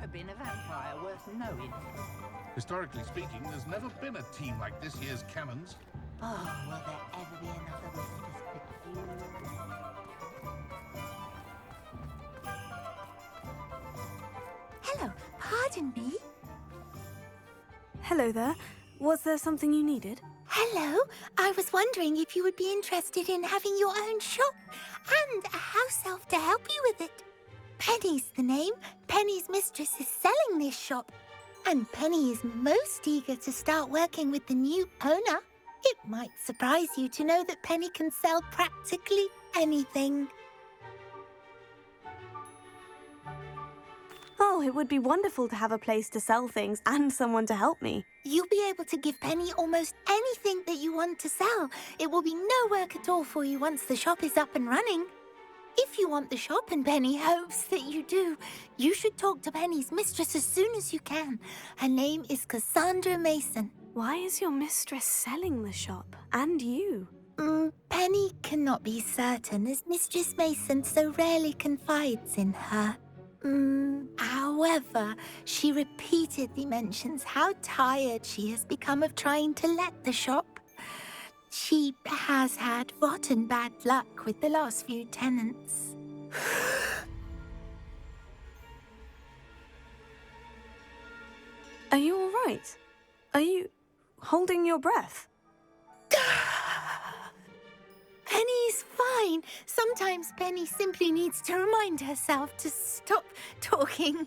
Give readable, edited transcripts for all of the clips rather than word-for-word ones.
never been a vampire worth knowing. Historically speaking, there's never been a team like this year's Cannons. Oh, will there ever be another wizard as quick as you? Hello, pardon me? Hello there. Was there something you needed? Hello, I was wondering if you would be interested in having your own shop and a house elf to help you with it. Penny's the name. Penny's mistress is selling this shop. And Penny is most eager to start working with the new owner. It might surprise you to know that Penny can sell practically anything. Oh, it would be wonderful to have a place to sell things and someone to help me. You'll be able to give Penny almost anything that you want to sell. It will be no work at all for you once the shop is up and running. If you want the shop and Penny hopes that you do, you should talk to Penny's mistress as soon as you can. Her name is Cassandra Mason. Why is your mistress selling the shop? And you? Penny cannot be certain as Mistress Mason so rarely confides in her. However, she repeatedly mentions how tired she has become of trying to let the shop. She has had rotten bad luck with the last few tenants. Are you all right? Are you holding your breath? Penny's fine. Sometimes Penny simply needs to remind herself to stop talking.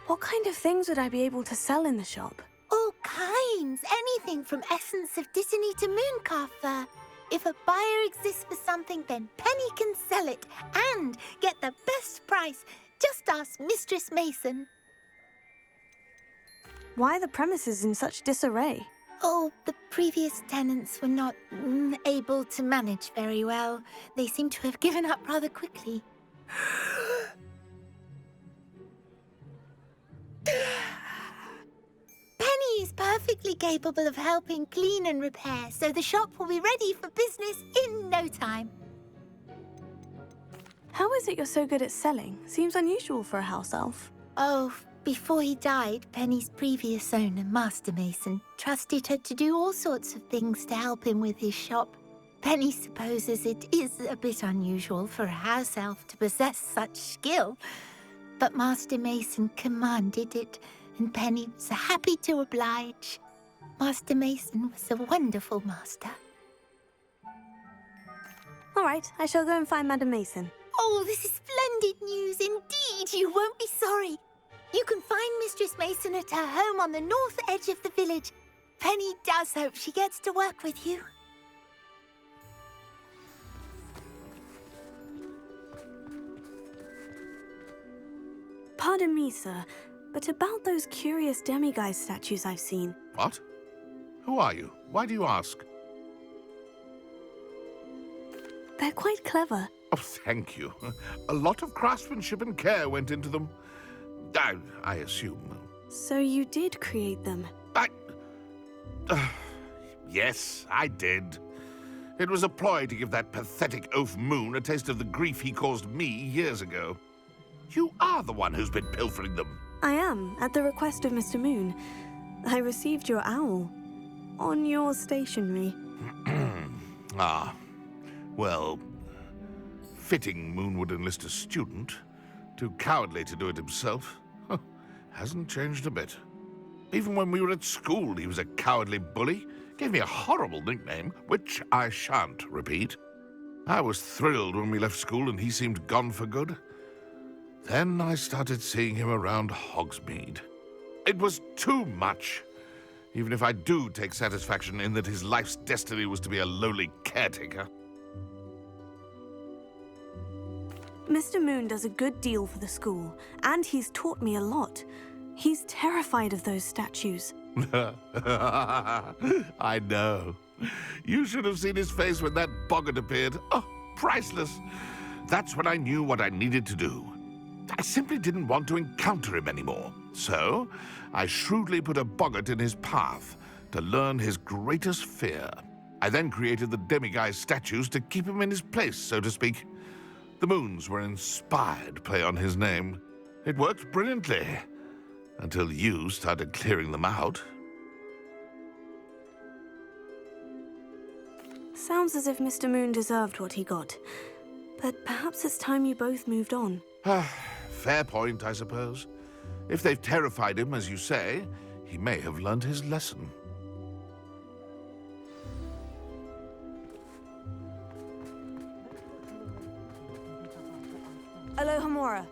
What kind of things would I be able to sell in the shop? All kinds. Anything from essence of Disney to mooncalf fur. If a buyer exists for something, then Penny can sell it and get the best price. Just ask Mistress Mason. Why are the premises in such disarray? Oh, the previous tenants were not able to manage very well. They seem to have given up rather quickly. Penny is perfectly capable of helping clean and repair, so the shop will be ready for business in no time. How is it you're so good at selling? Seems unusual for a house elf. Oh, before he died, Penny's previous owner, Master Mason, trusted her to do all sorts of things to help him with his shop. Penny supposes it is a bit unusual for a house elf to possess such skill, but Master Mason commanded it, and Penny was happy to oblige. Master Mason was a wonderful master. All right, I shall go and find Madam Mason. Oh, this is splendid news indeed. You won't be sorry. You can find Mistress Mason at her home on the north edge of the village. Penny does hope she gets to work with you. Pardon me, sir, but about those curious demiguise statues I've seen. What? Who are you? Why do you ask? They're quite clever. Oh, thank you. A lot of craftsmanship and care went into them. I assume. So you did create them? Yes, I did. It was a ploy to give that pathetic oaf Moon a taste of the grief he caused me years ago. You are the one who's been pilfering them. I am, at the request of Mr. Moon. I received your owl on your stationery. Ah, well, fitting Moon would enlist a student. Too cowardly to do it himself. Hasn't changed a bit. Even when we were at school, he was a cowardly bully. Gave me a horrible nickname, which I shan't repeat. I was thrilled when we left school and he seemed gone for good. Then I started seeing him around Hogsmeade. It was too much. Even if I do take satisfaction in that his life's destiny was to be a lowly caretaker. Mr. Moon does a good deal for the school, and he's taught me a lot. He's terrified of those statues. I know. You should have seen his face when that boggart appeared. Oh, priceless. That's when I knew what I needed to do. I simply didn't want to encounter him anymore. So, I shrewdly put a boggart in his path to learn his greatest fear. I then created the demiguise statues to keep him in his place, so to speak. The moons were an inspired play on his name. It worked brilliantly, until you started clearing them out. Sounds as if Mr. Moon deserved what he got. But perhaps it's time you both moved on. Fair point, I suppose. If they've terrified him, as you say, he may have learned his lesson. Alohomora.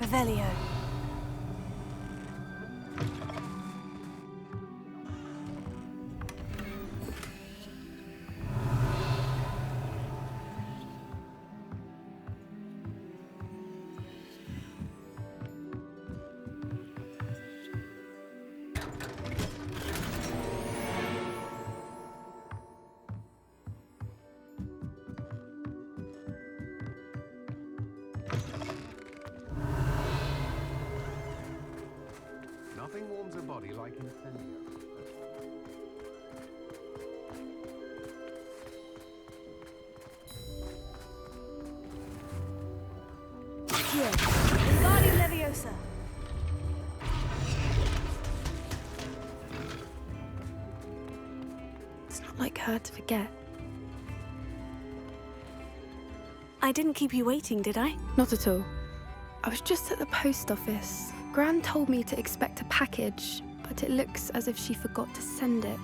Revelio. Nothing warms a body like incendio. Here. Wingardium Leviosa. It's not like her to forget. I didn't keep you waiting, did I? Not at all. I was just at the post office. Gran told me to expect a package, but it looks as if she forgot to send it.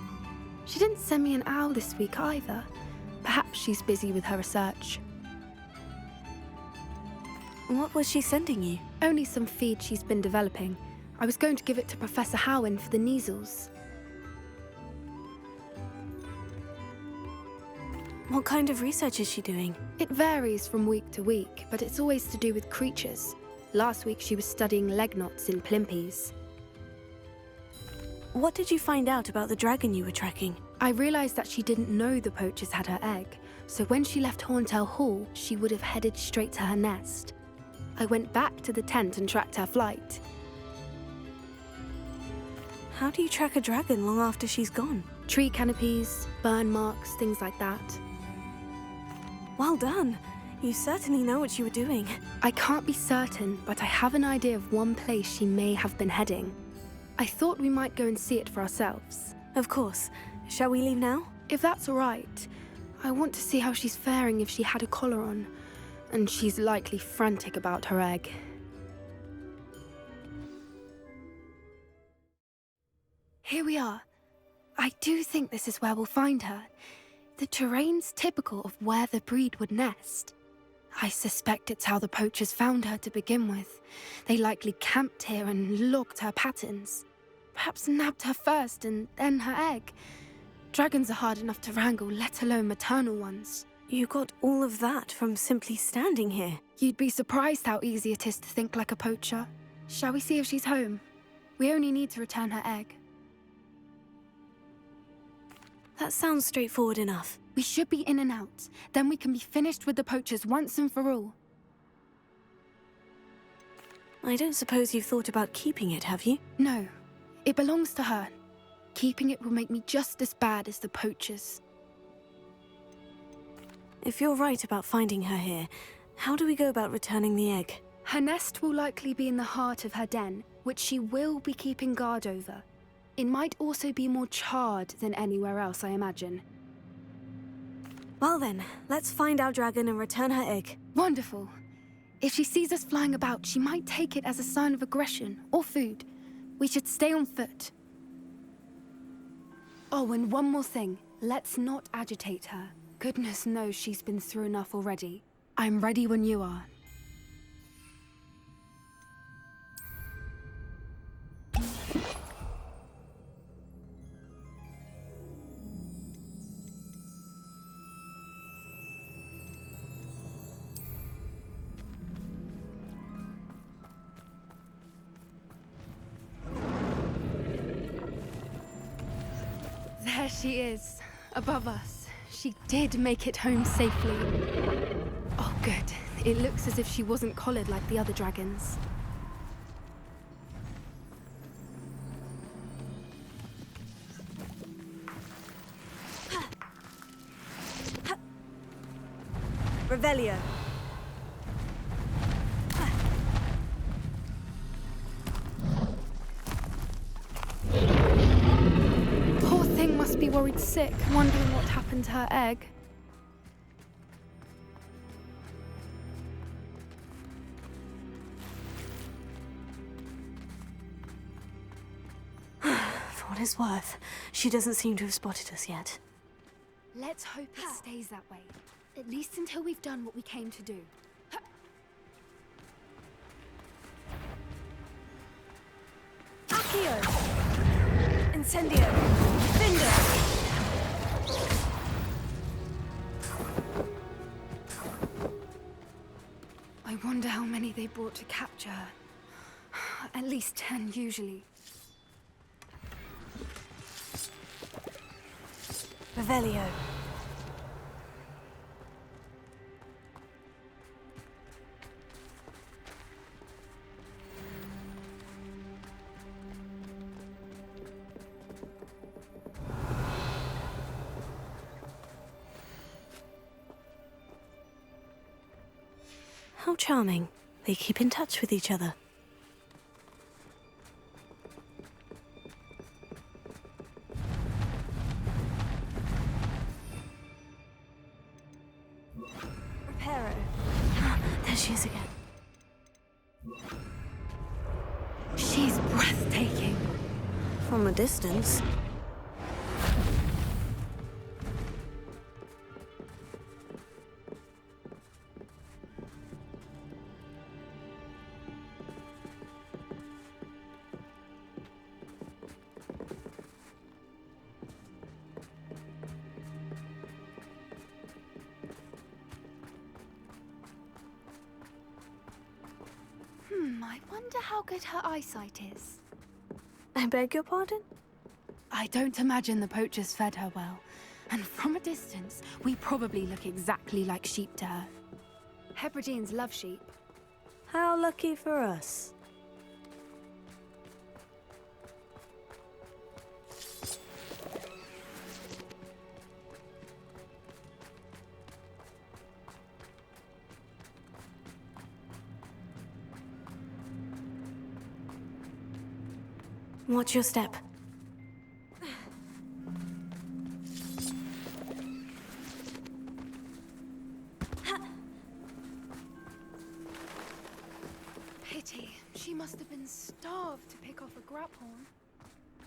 She didn't send me an owl this week either. Perhaps she's busy with her research. What was she sending you? Only some feed she's been developing. I was going to give it to Professor Howin for the measles. What kind of research is she doing? It varies from week to week, but it's always to do with creatures. Last week she was studying leg knots in plimpies. What did you find out about the dragon you were tracking? I realized that she didn't know the poachers had her egg, so when she left Horntail Hall, she would have headed straight to her nest. I went back to the tent and tracked her flight. How do you track a dragon long after she's gone? Tree canopies, burn marks, things like that. Well done. You certainly know what you were doing. I can't be certain, but I have an idea of one place she may have been heading. I thought we might go and see it for ourselves. Of course. Shall we leave now? If that's all right. I want to see how she's faring if she had a collar on. And she's likely frantic about her egg. Here we are. I do think this is where we'll find her. The terrain's typical of where the breed would nest. I suspect it's how the poachers found her to begin with. They likely camped here and logged her patterns. Perhaps nabbed her first and then her egg. Dragons are hard enough to wrangle, let alone maternal ones. You got all of that from simply standing here. You'd be surprised how easy it is to think like a poacher. Shall we see if she's home? We only need to return her egg. That sounds straightforward enough. We should be in and out. Then we can be finished with the poachers once and for all. I don't suppose you've thought about keeping it, have you? No. It belongs to her. Keeping it will make me just as bad as the poachers. If you're right about finding her here, how do we go about returning the egg? Her nest will likely be in the heart of her den, which she will be keeping guard over. It might also be more charred than anywhere else, I imagine. Well then, let's find our dragon and return her egg. Wonderful. If she sees us flying about, she might take it as a sign of aggression or food. We should stay on foot. Oh, and one more thing. Let's not agitate her. Goodness knows she's been through enough already. I'm ready when you are. There she is, above us. She did make it home safely. Oh, Good. It looks as if she wasn't collared like the other dragons. Revelio. Poor thing must be worried sick, wondering what happened to her egg. For what it's worth, she doesn't seem to have spotted us yet. Let's hope it stays that way. At least until we've done what we came to do. Accio! Incendio! Finder! I wonder how many they brought to capture her. At least 10 usually. Revelio. How charming. They keep in touch with each other. Reparo. There she is again. She's breathtaking. From a distance. I wonder how good her eyesight is. I beg your pardon? I don't imagine the poachers fed her well. And from a distance, we probably look exactly like sheep to her. Hebrideans love sheep. How lucky for us. Watch your step. Pity. She must have been starved to pick off a grapehorn.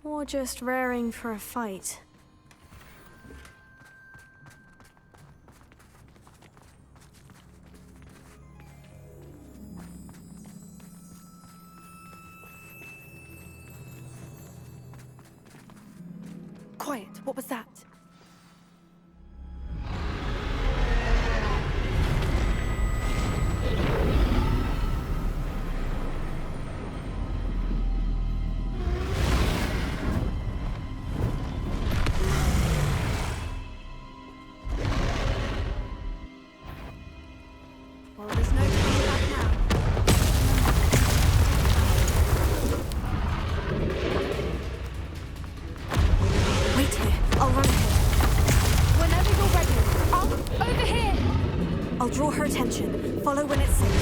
Or just raring for a fight. Quiet. What was that? Well, there's no turning back now. Wait here. I'll run ahead. Whenever you're ready. Over here! I'll draw her attention. Follow when it's safe.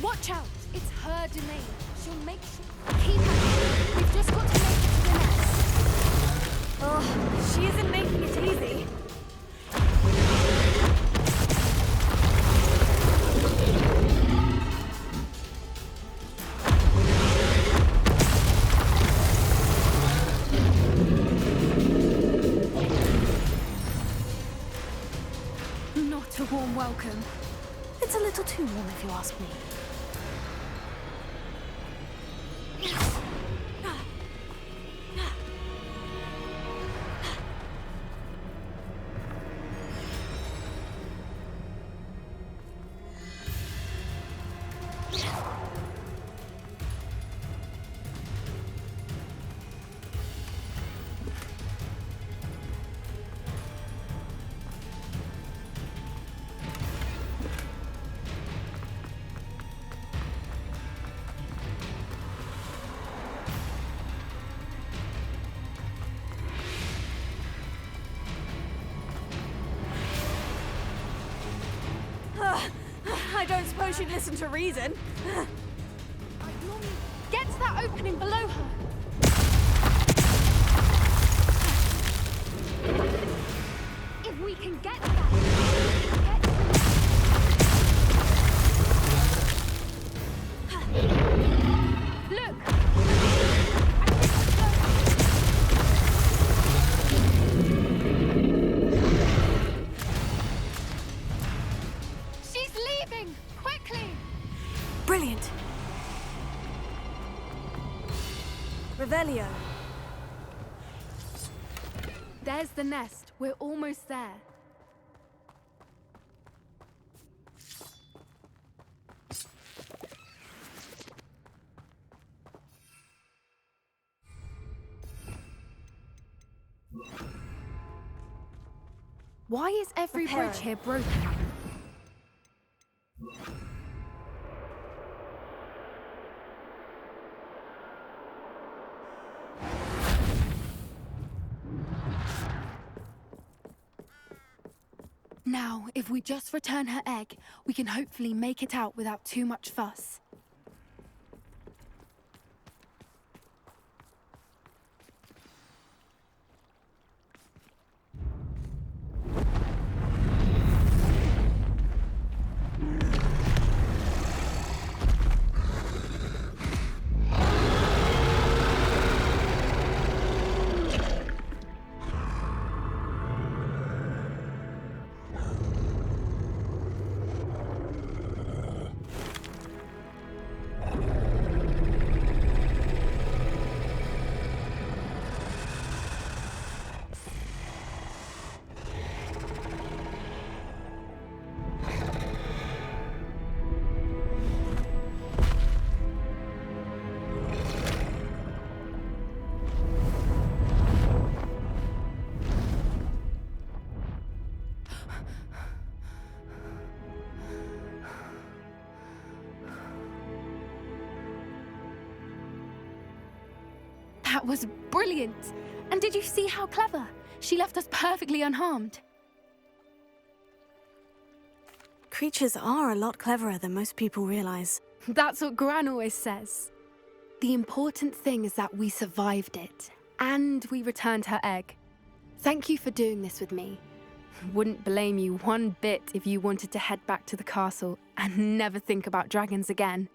Watch out! It's her domain. She'll make sure. Keep at it. We've just got to make it to the nest. Oh, she isn't making it easy. warm welcome. It's a little too warm if you ask me. I don't suppose you'd listen to reason. Get to that opening below her. If we can get to that. Look! She's leaving! Quickly! Brilliant. Revelio. There's the nest. We're almost there. Why is every bridge here broken? Now, if we just return her egg, we can hopefully make it out without too much fuss. That was brilliant! And did you see how clever? She left us perfectly unharmed. Creatures are a lot cleverer than most people realize. That's what Gran always says. The important thing is that we survived it, and we returned her egg. Thank you for doing this with me. Wouldn't blame you one bit if you wanted to head back to the castle and never think about dragons again.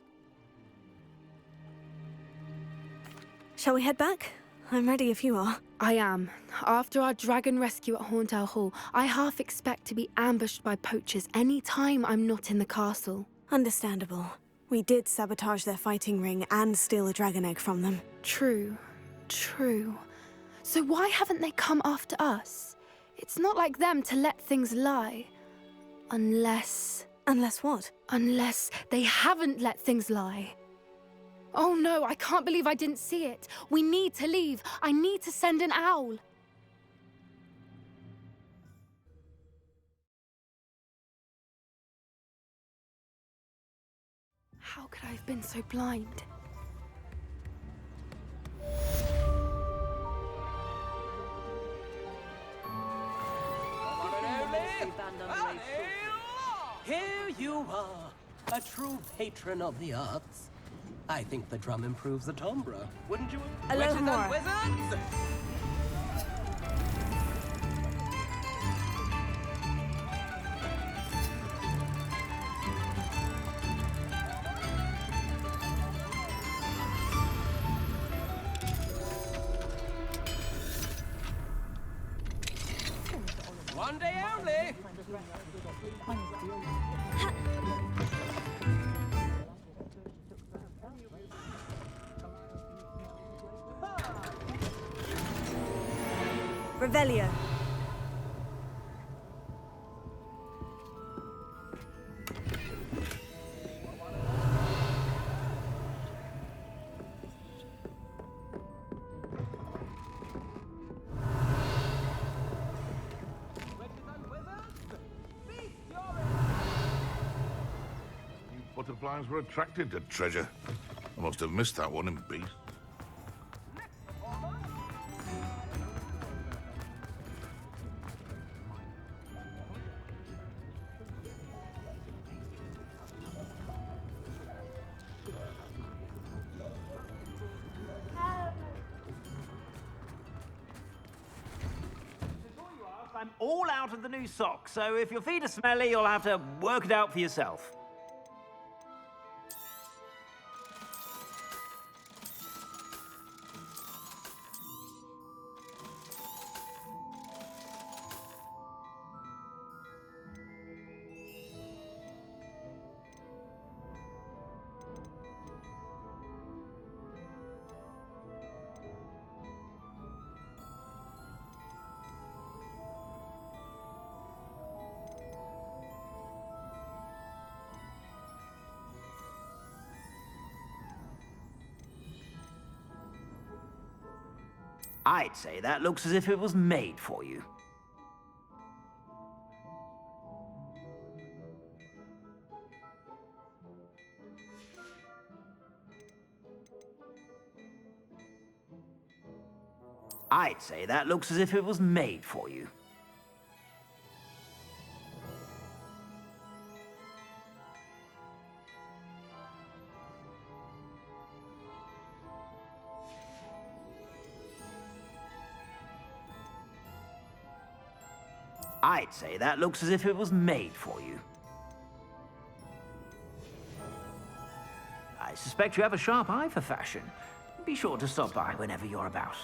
Shall we head back? I'm ready if you are. I am. After our dragon rescue at Hauntel Hall, I half expect to be ambushed by poachers any time I'm not in the castle. Understandable. We did sabotage their fighting ring and steal a dragon egg from them. True. So why haven't they come after us? It's not like them to let things lie. Unless... Unless what? Unless they haven't let things lie. Oh no, I can't believe I didn't see it. We need to leave. I need to send an owl. How could I have been so blind? Here you are, a true patron of the arts. I think the drum improves the timbre, wouldn't you? Aloha. Witches and wizards! One day only. Revelio. Butterflies were attracted to treasure. I must have missed that one in B. I'm all out of the new socks, so if your feet are smelly, you'll have to work it out for yourself. I'd say that looks as if it was made for you. I'd say that looks as if it was made for you. I'd say that looks as if it was made for you. I suspect you have a sharp eye for fashion. Be sure to stop by whenever you're about.